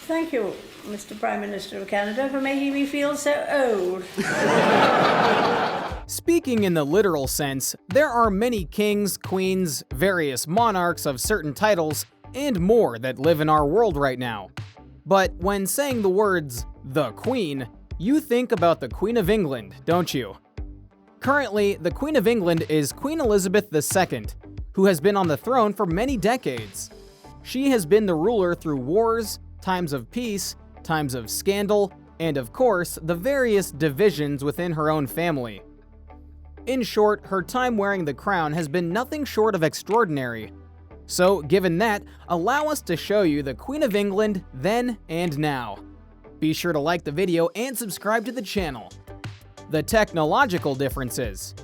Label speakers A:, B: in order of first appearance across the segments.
A: Thank you, Mr. Prime Minister of Canada, for making me feel so old.
B: Speaking in the literal sense, there are many kings, queens, various monarchs of certain titles, and more that live in our world right now. But when saying the words, the Queen, you think about the Queen of England, don't you? Currently, the Queen of England is Queen Elizabeth II, who has been on the throne for many decades. She has been the ruler through wars, times of peace, times of scandal, and of course, the various divisions within her own family. In short, her time wearing the crown has been nothing short of extraordinary. So, given that, allow us to show you the Queen of England then and now. Be sure to like the video and subscribe to the channel. The technological differences.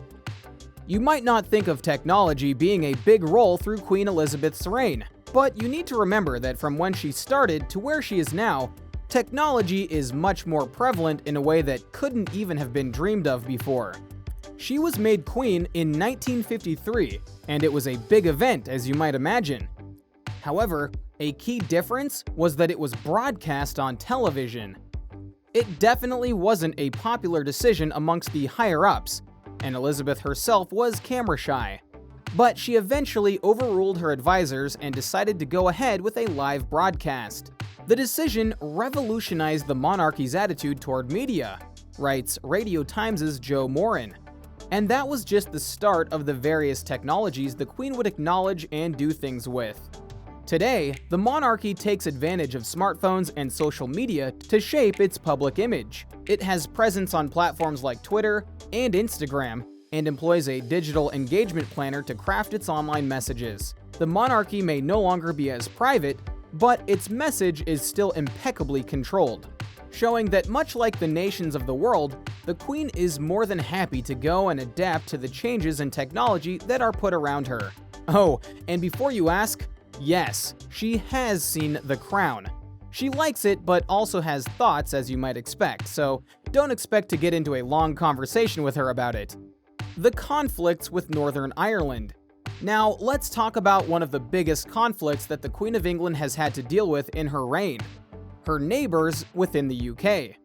B: You might not think of technology being a big role through Queen Elizabeth's reign, but you need to remember that from when she started to where she is now, technology is much more prevalent in a way that couldn't even have been dreamed of before. She was made queen in 1953, and it was a big event, as you might imagine. However, a key difference was that it was broadcast on television. It definitely wasn't a popular decision amongst the higher-ups, and Elizabeth herself was camera shy. But she eventually overruled her advisors and decided to go ahead with a live broadcast. The decision revolutionized the monarchy's attitude toward media, writes Radio Times' Joe Morin. And that was just the start of the various technologies the Queen would acknowledge and do things with. Today, the monarchy takes advantage of smartphones and social media to shape its public image. It has presence on platforms like Twitter and Instagram, and employs a digital engagement planner to craft its online messages. The monarchy may no longer be as private, but its message is still impeccably controlled, showing that much like the nations of the world, the Queen is more than happy to go and adapt to the changes in technology that are put around her. Oh, and before you ask, yes, she has seen The Crown. She likes it, but also has thoughts, as you might expect, so don't expect to get into a long conversation with her about it. The conflicts with Northern Ireland. Now, let's talk about one of the biggest conflicts that the Queen of England has had to deal with in her reign: her neighbors within the UK.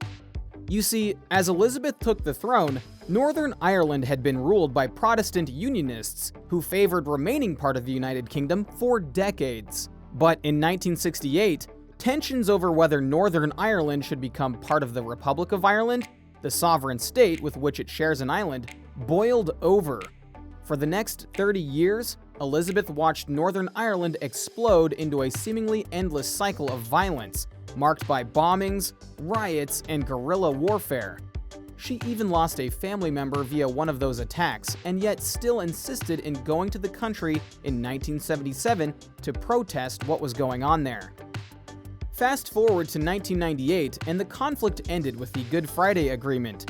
B: You see, as Elizabeth took the throne, Northern Ireland had been ruled by Protestant Unionists who favored remaining part of the United Kingdom for decades. But in 1968, tensions over whether Northern Ireland should become part of the Republic of Ireland, the sovereign state with which it shares an island, boiled over. For the next 30 years, Elizabeth watched Northern Ireland explode into a seemingly endless cycle of violence, marked by bombings, riots, and guerrilla warfare. She even lost a family member via one of those attacks, and yet still insisted in going to the country in 1977 to protest what was going on there. Fast forward to 1998, and the conflict ended with the Good Friday Agreement.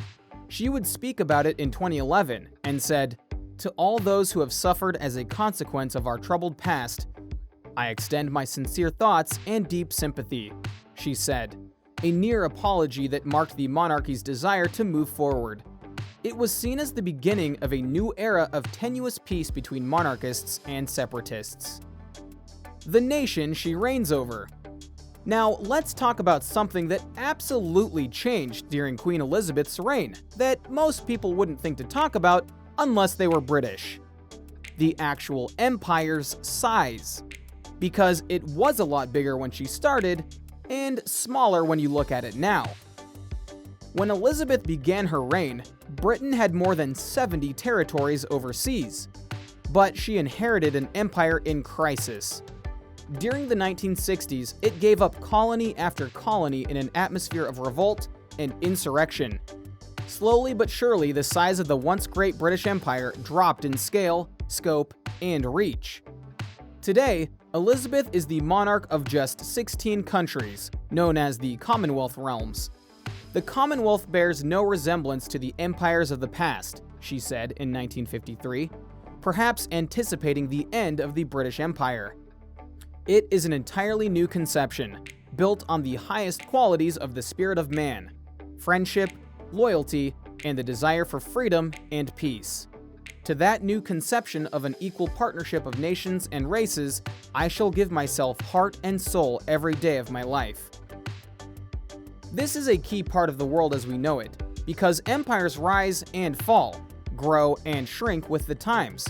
B: She would speak about it in 2011 and said, "To all those who have suffered as a consequence of our troubled past, I extend my sincere thoughts and deep sympathy," she said, a near apology that marked the monarchy's desire to move forward. It was seen as the beginning of a new era of tenuous peace between monarchists and separatists. The nation she reigns over. Now, let's talk about something that absolutely changed during Queen Elizabeth's reign that most people wouldn't think to talk about unless they were British. The actual empire's size. Because it was a lot bigger when she started, and smaller when you look at it now. When Elizabeth began her reign, Britain had more than 70 territories overseas, but she inherited an empire in crisis. During the 1960s, it gave up colony after colony in an atmosphere of revolt and insurrection. Slowly but surely, the size of the once great British Empire dropped in scale, scope, and reach. Today, Elizabeth is the monarch of just 16 countries, known as the Commonwealth realms. The Commonwealth bears no resemblance to the empires of the past, she said in 1953, perhaps anticipating the end of the British Empire. It is an entirely new conception, built on the highest qualities of the spirit of man: friendship, loyalty, and the desire for freedom and peace. To that new conception of an equal partnership of nations and races, I shall give myself heart and soul every day of my life. This is a key part of the world as we know it, because empires rise and fall, grow and shrink with the times.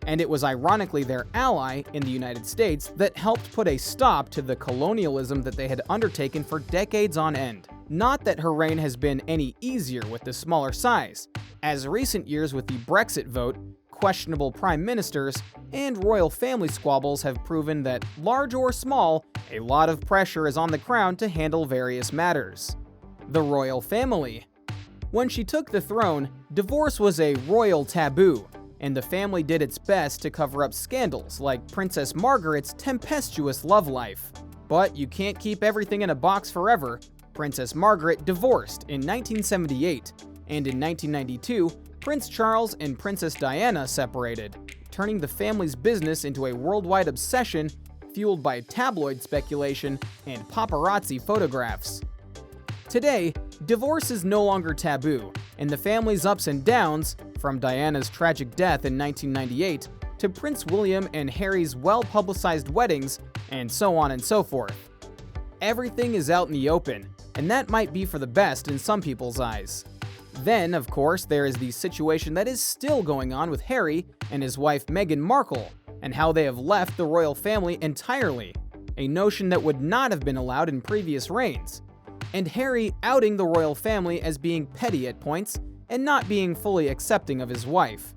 B: And it was ironically their ally in the United States that helped put a stop to the colonialism that they had undertaken for decades on end. Not that her reign has been any easier with the smaller size, as recent years with the Brexit vote, questionable prime ministers, and royal family squabbles have proven that, large or small, a lot of pressure is on the crown to handle various matters. The royal family. When she took the throne, divorce was a royal taboo, and the family did its best to cover up scandals like Princess Margaret's tempestuous love life. But you can't keep everything in a box forever. Princess Margaret divorced in 1978, and in 1992, Prince Charles and Princess Diana separated, turning the family's business into a worldwide obsession fueled by tabloid speculation and paparazzi photographs. Today, divorce is no longer taboo, and the family's ups and downs, from Diana's tragic death in 1998 to Prince William and Harry's well-publicized weddings, and so on and so forth. Everything is out in the open, and that might be for the best in some people's eyes. Then, of course, there is the situation that is still going on with Harry and his wife Meghan Markle, and how they have left the royal family entirely, a notion that would not have been allowed in previous reigns, and Harry outing the royal family as being petty at points and not being fully accepting of his wife,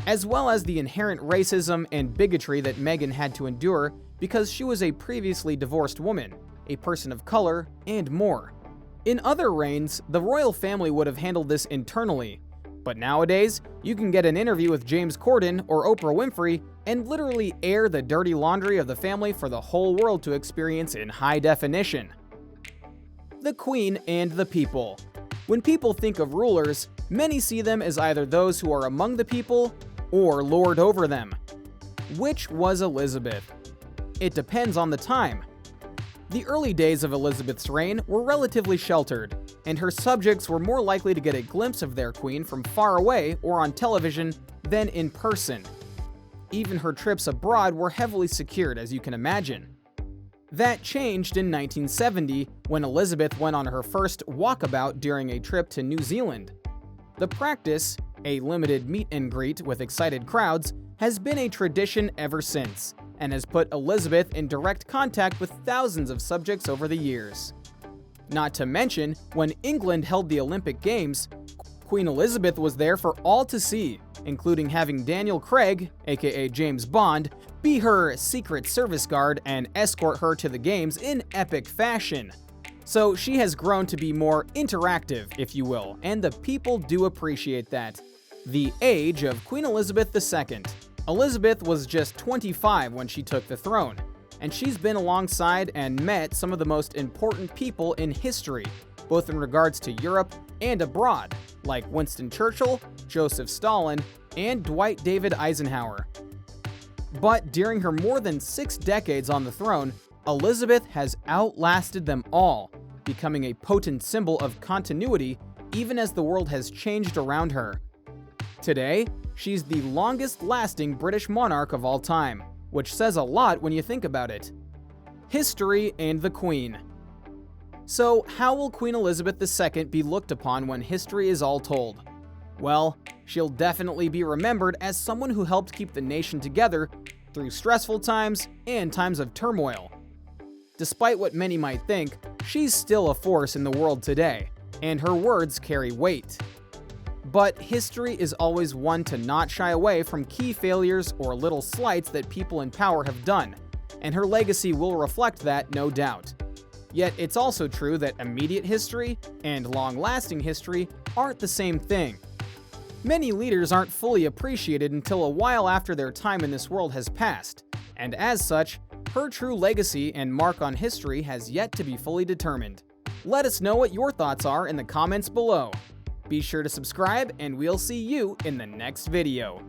B: as well as the inherent racism and bigotry that Meghan had to endure because she was a previously divorced woman, a person of color, and more. In other reigns, the royal family would have handled this internally, but nowadays, you can get an interview with James Corden or Oprah Winfrey and literally air the dirty laundry of the family for the whole world to experience in high definition. The Queen and the people. When people think of rulers, many see them as either those who are among the people or lord over them. Which was Elizabeth? It depends on the time. The early days of Elizabeth's reign were relatively sheltered, and her subjects were more likely to get a glimpse of their queen from far away or on television than in person. Even her trips abroad were heavily secured, as you can imagine. That changed in 1970 when Elizabeth went on her first walkabout during a trip to New Zealand. The practice, a limited meet and greet with excited crowds, has been a tradition ever since, and has put Elizabeth in direct contact with thousands of subjects over the years. Not to mention, when England held the Olympic Games, Queen Elizabeth was there for all to see, including having Daniel Craig, aka James Bond, be her Secret Service guard and escort her to the games in epic fashion. So she has grown to be more interactive, if you will, and the people do appreciate that. The age of Queen Elizabeth II. Elizabeth was just 25 when she took the throne, and she's been alongside and met some of the most important people in history, both in regards to Europe and abroad, like Winston Churchill, Joseph Stalin, and Dwight David Eisenhower. But during her more than 6 decades on the throne, Elizabeth has outlasted them all, becoming a potent symbol of continuity even as the world has changed around her. Today, she's the longest-lasting British monarch of all time, which says a lot when you think about it. History and the Queen. So, how will Queen Elizabeth II be looked upon when history is all told? Well, she'll definitely be remembered as someone who helped keep the nation together through stressful times and times of turmoil. Despite what many might think, she's still a force in the world today, and her words carry weight. But history is always one to not shy away from key failures or little slights that people in power have done, and her legacy will reflect that, no doubt. Yet it's also true that immediate history and long-lasting history aren't the same thing. Many leaders aren't fully appreciated until a while after their time in this world has passed, and as such, her true legacy and mark on history has yet to be fully determined. Let us know what your thoughts are in the comments below. Be sure to subscribe, and we'll see you in the next video.